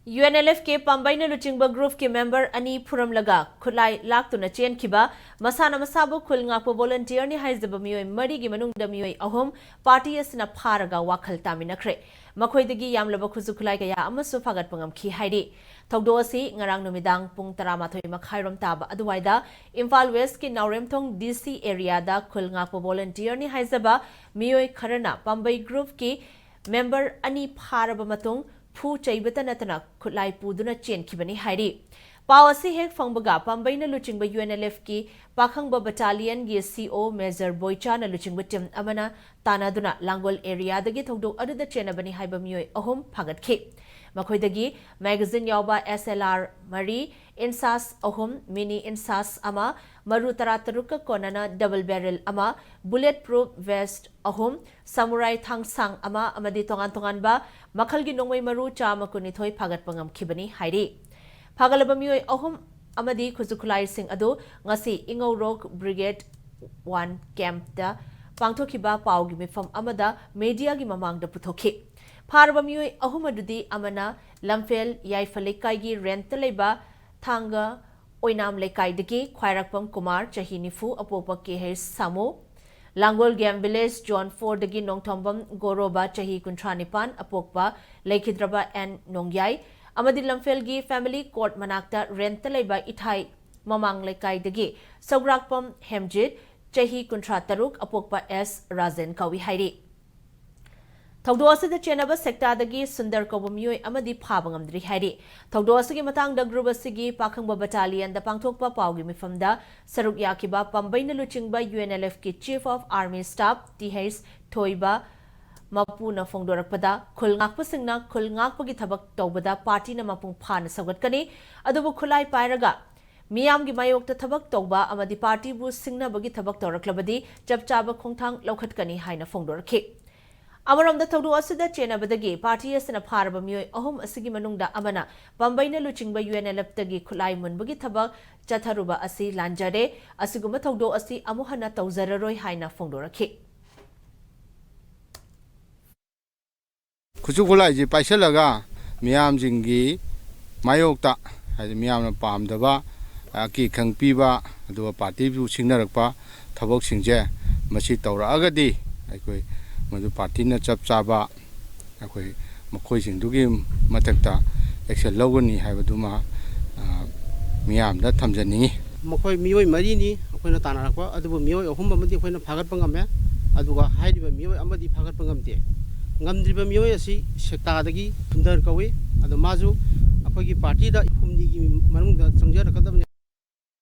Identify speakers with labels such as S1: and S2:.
S1: UNLF के Pambaina Luchingba Group के member Ani Puram Laga, Khutlai Laktuna Chenkhiba, Masana Masabu Khulngakpo volunteer ni haizaba Meeyoi Mari gi Manungda Meeyoi ahom party asina Pharaga Wakhal Taminakhre. Makhoidagi yamlaba Khutlai kaya amasu Phagatpangam ki haidi. Thogdo asi ngarang numidang pung 13 makhairom taba aduwaida Imphal West ki Nauremthong DC area da Khulngakpo volunteer ni haizaba Meeyoi Kharana Pambai Group ki member Ani Pharaba matung Pu Chaibata Natana Khutlai Puduna Chenkhiba hairi. Pawasi hek fangbaga Pambaina Luchingba UNLF ki Pakhangba Battalion gi CO Major Boycha na Luchingba Tim Amana Tanaduna Langol area dagi thogdo aduda chenabani haiba Meeyoi ahom phagatki. Makhoidagi magazine yauba SLR Mari Insas ahom mini insas ama maru tarataruka konana double barrel ama bulletproof vest ahom samurai thangsang ama amadi tongan ba makhalgi nongmai maru chama kunithoi phagatpangam khibani hairi. Phagalaba Meeyoi ahom amadi Khutlai sing adu ngasi Ingorok Brigade 1 camp da pangthokiba paugi mifam amada media gi mamangda puthokhi. Pharaba Meeyoi ahom adudi amana Lamphel Yaifalekai gi rent leba Thanga Oinam Lekai dagi Khwairakpam Kumar Chahi Nifu Apopa Keher Samo Langol Game Village John 4 dagi Nongthombam Goroba Chahi Kuntranipan Apokpa Laikhidraba and Nongyai Amadi Lamphel gi Family Court Manakta rent leba Ithai Mamang Lekai dagi Sograkpam Hemjit Chahi Kuntrataruk Apokpa S Razen Kawi Hairi Thogdo asida chenaba sector dagi Sundar Koba Meeyoi amadi phabangamdri hairi. Thogdo asigi matang da group asigi Pakhangba Battalion da pangthokpa paugi mifamda saruk yakiba Pambaina Luchingba UNLF ki Chief of Army Staff TH Thoiba Mapuna Fongdorakpada Khulngakpa singna Khulngakpa gi thabak tawbada party na mapung phana sawatkani adubu Khutlai Pharaga Miyam gi mayokta thabak tawba amadi party bu singna bagi thabak tawraklabadi chapchaba khongthang lokhatkani haina fongdorakhi. Amaram da thogdo asida chenabadagi party asina Pharaba Meeyoi ahom asigi manungda amana Pambaina Luchingba UNLF tagi Khutlai munbagi thabak chatharuba asi lanjare asiguma thogdo asi amuhana tawzararoi haina fongdorakhi.
S2: Khutlai ji paisalaga miyam jingi mayokta hadi miyamna pamdaba ki khangpiba adu party bu singnarakpa thabok singje machi tawraagadi aikoi Madu party na chap chaba akoi makhoi singdugi mathakta action lawani haibaduma miyam da thamjani
S3: makhoi Meeyoi mari ni akoina tanarakwa adubu Meeyoi ahum amadi akoina phagatpa ngame aduga haidiba Meeyoi amadi phagatpa ngamte ngamdriba Meeyoi asi sekta dagi Sundar kawi adu maju akoigi party da humni gi manungda changjarakadabni